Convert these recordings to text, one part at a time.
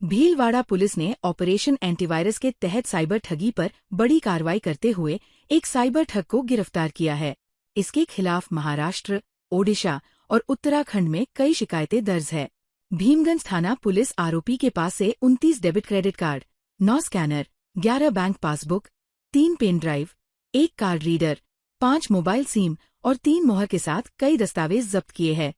Bhilwara police ने operation antivirus के तहत साइबर ठगी पर बड़ी कार्रवाई करते हुए एक साइबर ठग को गिरफ्तार किया है। इसके खिलाफ महाराष्ट्र, ओडिशा और उत्तराखंड में कई शिकायतें दर्ज है। भीमगंज थाना पुलिस आरोपी के पास से 29 debit credit card, 9 scanner, 11 bank passbook, 3 pen drive, 1 card reader, 5 mobile SIM और 3 मोहर के साथ कई दस्तावेज जब्त किए हैं।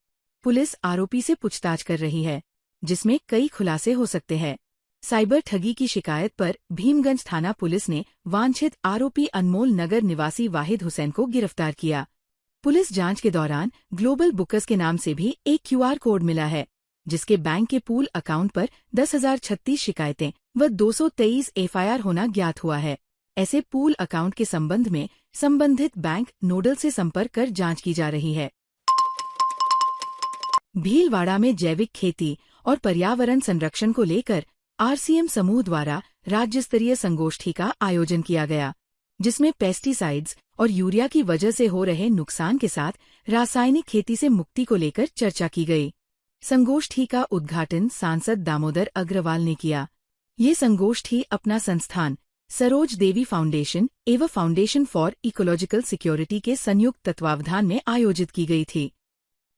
पुलिस आरोपी से पूछताछ कर रही है, जिसमें कई खुलासे हो सकते हैं। साइबर ठगी की शिकायत पर भीमगंज थाना पुलिस ने वांछित आरोपी अनमोल नगर निवासी वाहिद हुसैन को गिरफ्तार किया। पुलिस जांच के दौरान ग्लोबल बुकर्स के नाम से भी एक QR कोड मिला है, जिसके बैंक के पूल अकाउंट पर 10,036 शिकायतें व 223 FIR होना ज्ञात हुआ है। ऐसे पूल अकाउंट के संबंध में संबंधित बैंक नोडल से संपर्क कर जांच की जा रही है। भीलवाड़ा में जैविक खेती और पर्यावरण संरक्षण को लेकर RCM समूह द्वारा राज्य स्तरीय संगोष्ठी का आयोजन किया गया, जिसमें पेस्टिसाइड्स और यूरिया की वजह से हो रहे नुकसान के साथ रासायनिक खेती से मुक्ति को लेकर चर्चा की गई। संगोष्ठी का उद्घाटन सांसद दामोदर अग्रवाल ने किया। ये संगोष्ठी अपना संस्थान सरोज देवी फाउंडेशन एवं फाउंडेशन फॉर इकोलॉजिकल सिक्योरिटी के संयुक्त तत्वावधान में आयोजित की गई थी,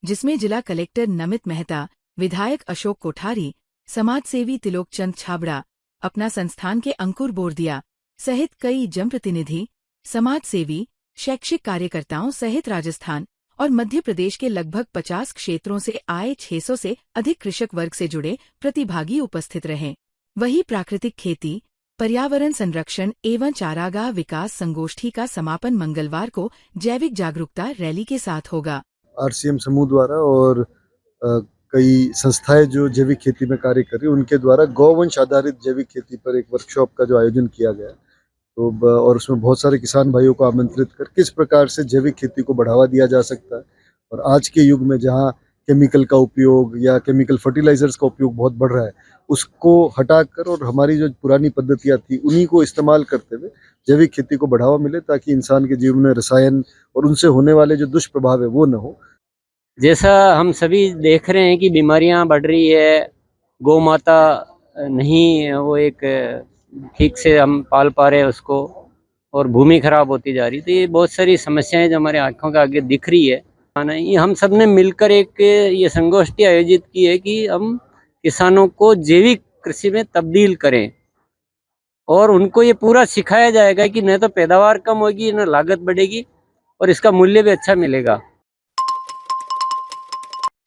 जिसमें जिला कलेक्टर नमित मेहता, विधायक अशोक कोठारी, समाजसेवी तिलोकचंद छाबड़ा, अपना संस्थान के अंकुर बोरदिया सहित कई जनप्रतिनिधि, समाजसेवी, शैक्षिक कार्यकर्ताओं सहित राजस्थान और मध्य प्रदेश के लगभग 50 क्षेत्रों से आए 600 से अधिक कृषक वर्ग से जुड़े प्रतिभागी उपस्थित रहे। वहीं प्राकृतिक खेती, पर्यावरण संरक्षण एवं चारागाह विकास संगोष्ठी का समापन मंगलवार को जैविक जागरूकता रैली के साथ होगा। RCM समूह द्वारा और कई संस्थाएं जो जैविक खेती में कार्य कर रही हैं, उनके द्वारा गौवंश आधारित जैविक खेती पर एक वर्कशॉप का जो आयोजन किया गया, तो और उसमें बहुत सारे किसान भाइयों को आमंत्रित कर किस प्रकार से जैविक खेती को बढ़ावा दिया जा सकता है। और आज के युग में जहां केमिकल का उपयोग या केमिकल फर्टिलाइजर्स का उपयोग बहुत बढ़ रहा है, उसको हटाकर और हमारी जो पुरानी पद्धतियां थी उन्हीं को इस्तेमाल करते हुए जैविक खेती को बढ़ावा मिले, ताकि इंसान के जीवन में रसायन और उनसे होने वाले जो दुष्प्रभाव है वो न हो। जैसा हम सभी देख रहे हैं कि बीमारियां बढ़ रही है, गौ माता नहीं वो एक ठीक से हम पाल पा रहे हैं उसको, और भूमि खराब होती जा रही। तो ये बहुत सारी समस्याएं जो हमारे आंखों के आगे दिख रही है। हम सब ने मिलकर एक ये संगोष्ठी आयोजित की है कि हम किसानों को जैविक कृषि में तब्दील करें, और उनको ये पूरा सिखाया जाएगा कि न तो पैदावार कम होगी, न लागत बढ़ेगी, और इसका मूल्य भी अच्छा मिलेगा।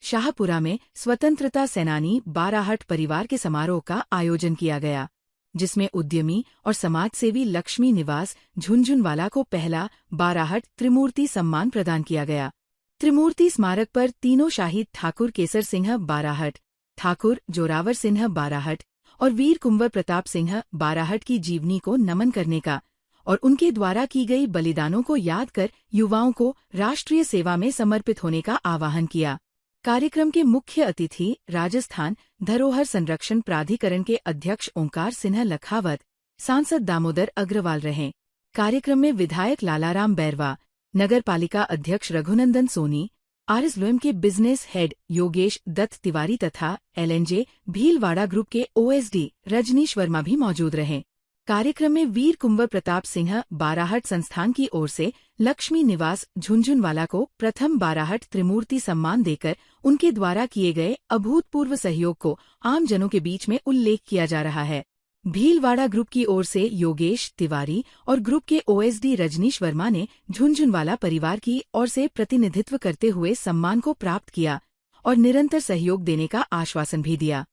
शाहपुरा में स्वतंत्रता सेनानी बाराहट परिवार के समारोह का आयोजन किया गया, जिसमें उद्यमी और समाजसेवी लक्ष्मी निवास झुनझुनवाला को पहला बाराहट त्रिमूर्ति सम्मान प्रदान किया गया। त्रिमूर्ति स्मारक पर तीनों शहीद ठाकुर केसर सिंह बाराहट, ठाकुर जोरावर सिंह बाराहट और वीर कुंवर प्रताप सिंह बाराहट की जीवनी को नमन करने का और उनके द्वारा की गई बलिदानों को याद कर युवाओं को राष्ट्रीय सेवा में समर्पित होने का आह्वान किया। कार्यक्रम के मुख्य अतिथि राजस्थान धरोहर संरक्षण प्राधिकरण के अध्यक्ष ओंकार सिन्हा लखावत, सांसद दामोदर अग्रवाल रहे। कार्यक्रम में विधायक लालाराम बैरवा, नगर पालिका अध्यक्ष रघुनंदन सोनी, RSLM के बिजनेस हेड योगेश दत्त तिवारी तथा LNJ भीलवाड़ा ग्रुप के OSD रजनीश वर्मा भी मौजूद रहे। कार्यक्रम में वीर कुंवर प्रताप सिंह बाराहट संस्थान की ओर से लक्ष्मी निवास झुनझुनवाला को प्रथम बाराहट त्रिमूर्ति सम्मान देकर उनके द्वारा किए गए अभूतपूर्व सहयोग को आमजनों के बीच में उल्लेख किया जा रहा है। भीलवाड़ा ग्रुप की ओर से योगेश तिवारी और ग्रुप के OSD रजनीश वर्मा ने झुनझुनवाला परिवार की ओर से प्रतिनिधित्व करते हुए सम्मान को प्राप्त किया और निरंतर सहयोग देने का आश्वासन भी दिया।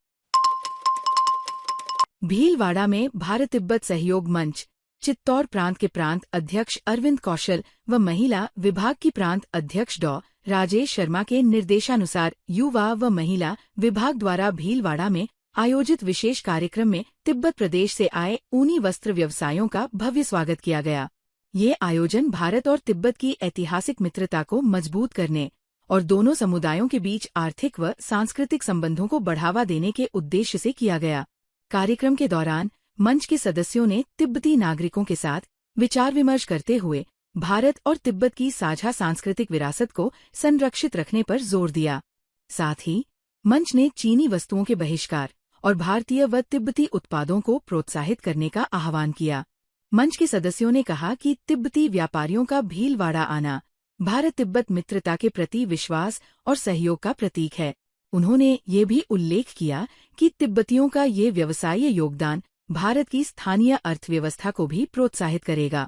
भीलवाड़ा में भारत तिब्बत सहयोग मंच चित्तौड़ प्रांत के प्रांत अध्यक्ष अरविंद कौशल व महिला विभाग की प्रांत अध्यक्ष डॉ. राजेश शर्मा के निर्देशानुसार युवा व महिला विभाग द्वारा भीलवाड़ा में आयोजित विशेष कार्यक्रम में तिब्बत प्रदेश से आए ऊनी वस्त्र व्यवसायों का भव्य स्वागत किया गया। ये आयोजन भारत और तिब्बत की ऐतिहासिक मित्रता को मजबूत करने और दोनों समुदायों के बीच आर्थिक व सांस्कृतिक संबंधों को बढ़ावा देने के उद्देश्य से किया गया। कार्यक्रम के दौरान मंच के सदस्यों ने तिब्बती नागरिकों के साथ विचार विमर्श करते हुए भारत और तिब्बत की साझा सांस्कृतिक विरासत को संरक्षित रखने पर जोर दिया। साथ ही मंच ने चीनी वस्तुओं के बहिष्कार और भारतीय व तिब्बती उत्पादों को प्रोत्साहित करने का आह्वान किया। मंच के सदस्यों ने कहा कि तिब्बती व्यापारियों का भीलवाड़ा आना भारत तिब्बत मित्रता के प्रति विश्वास और सहयोग का प्रतीक है। उन्होंने ये भी उल्लेख किया कि तिब्बतियों का ये व्यवसायीय योगदान भारत की स्थानीय अर्थव्यवस्था को भी प्रोत्साहित करेगा।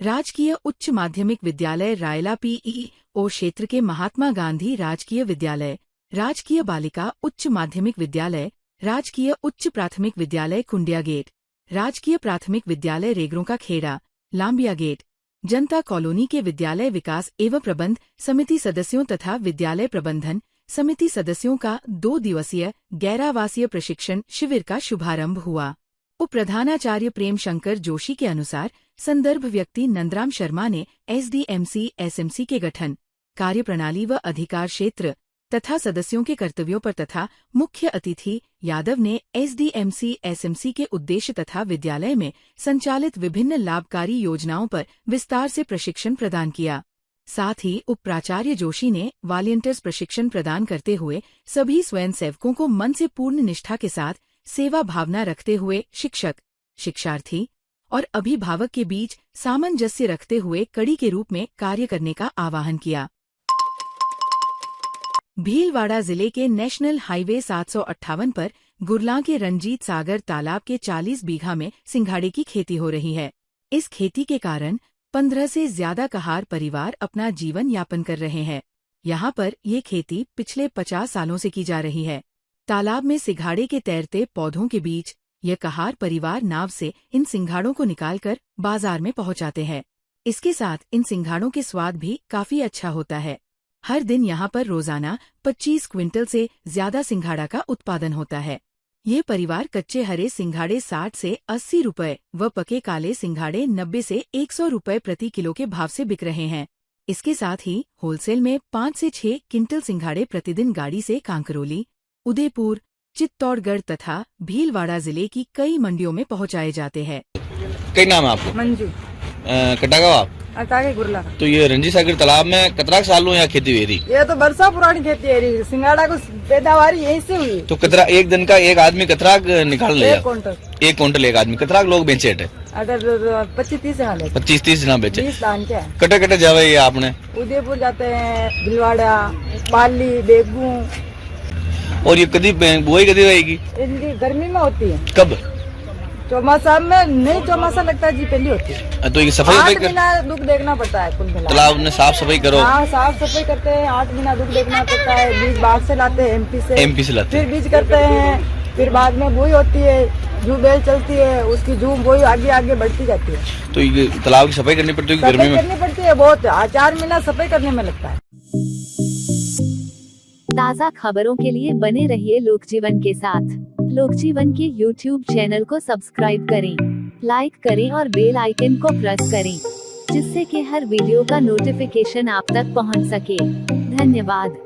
राजकीय उच्च माध्यमिक विद्यालय रायला पीईओ क्षेत्र के महात्मा गांधी राजकीय विद्यालय, राजकीय बालिका उच्च माध्यमिक विद्यालय, राजकीय उच्च प्राथमिक विद्यालय कुंडिया गेट, राजकीय प्राथमिक विद्यालय रेगरों का खेड़ा, लांबिया गेट, जनता कॉलोनी के विद्यालय विकास एवं प्रबंध समिति सदस्यों तथा विद्यालय प्रबंधन समिति सदस्यों का 2 दिवसीय गैरावासीय प्रशिक्षण शिविर का शुभारंभ हुआ। उप प्रधानाचार्य प्रेम शंकर जोशी के अनुसार संदर्भ व्यक्ति नंदराम शर्मा ने एसडीएमसी एसएमसी के गठन, कार्यप्रणाली व अधिकार क्षेत्र तथा सदस्यों के कर्तव्यों पर तथा मुख्य अतिथि यादव ने एसडीएमसी एसएमसी के उद्देश्य तथा विद्यालय में संचालित विभिन्न लाभकारी योजनाओं पर विस्तार से प्रशिक्षण प्रदान किया। साथ ही उप प्राचार्य जोशी ने वॉलंटियर्स प्रशिक्षण प्रदान करते हुए सभी स्वयंसेवकों को मन से पूर्ण निष्ठा के साथ सेवा भावना रखते हुए शिक्षक, शिक्षार्थी और अभिभावक के बीच सामंजस्य रखते हुए कड़ी के रूप में कार्य करने का आह्वान किया। भीलवाड़ा जिले के नेशनल हाईवे 758 पर गुरलां के रंजीत सागर तालाब के 40 बीघा में सिंघाड़े की खेती हो रही है। इस खेती के कारण 15 से ज्यादा कहार परिवार अपना जीवन यापन कर रहे हैं। यहाँ पर ये खेती पिछले 50 सालों से की जा रही है। तालाब में सिंघाड़े के तैरते पौधों के बीच यह कहार परिवार नाव से इन सिंघाड़ों को निकालकर बाजार में पहुंचाते हैं। इसके साथ इन सिंघाड़ों के स्वाद भी काफी अच्छा होता है। हर दिन यहाँ पर रोजाना 25 क्विंटल से ज्यादा सिंघाड़ा का उत्पादन होता है। ये परिवार कच्चे हरे सिंघाड़े 60 से 80 रुपए व पके काले सिंघाड़े 90 से 100 रुपए प्रति किलो के भाव से बिक रहे हैं। इसके साथ ही होलसेल में 5 से 6 क्विंटल सिंघाड़े प्रतिदिन गाड़ी से कांकरोली, उदयपुर, चित्तौड़गढ़ तथा भीलवाड़ा जिले की कई मंडियों में पहुंचाए जाते हैं। कई नाम है आपको? मंजू कटागा आप? अकागे गुरला। तो ये रंजीत सागर तालाब में कतरा साल में यहाँ खेती हुई थी? ये तो बरसा पुरानी खेती है रही। सिंगाड़ा को पैदावार यहीं से हुई। तो कतरा एक दिन का एक आदमी कतरा निकाल लिया? 1 क्विंटल एक आदमी कतरा लोग बेचे है? अगर 25-30 जना बेचे। 25-30 जना बेचे। 20 दान क्या? कटे कटे जावे ये आपने? उदयपुर जाते हैं, भीलवाड़ा, पाली, बेगू। और ये कभी बुआई कभी रहेगी? इनकी गर्मी में होती है। कब? चौमासा में नहीं, चौमासा लगता है जी पहली होती है। तो ये सफाई 8 महीना दुख देखना पड़ता है कुल मिला। तालाब में साफ सफाई करो? हाँ, साफ सफाई करते हैं। 8 महीना दुख देखना पड़ता है। बीज बाहर से लाते हैं, एमपी से लाते हैं। फिर बीज करते हैं, फिर बाद में बोई होती है, जू बेल चलती है, उसकी जू बोई आगे आगे बढ़ती जाती है। तो ये तालाब की सफाई करनी पड़ती है गर्मी में? करनी पड़ती है बहुत। 4 महीना सफाई करने में लगता है। ताज़ा खबरों के लिए बने रहिए लोकजीवन के साथ। लोकजीवन के YouTube चैनल को सब्सक्राइब करें, लाइक करें और बेल आइकन को प्रेस करें, जिससे कि हर वीडियो का नोटिफिकेशन आप तक पहुंच सके। धन्यवाद।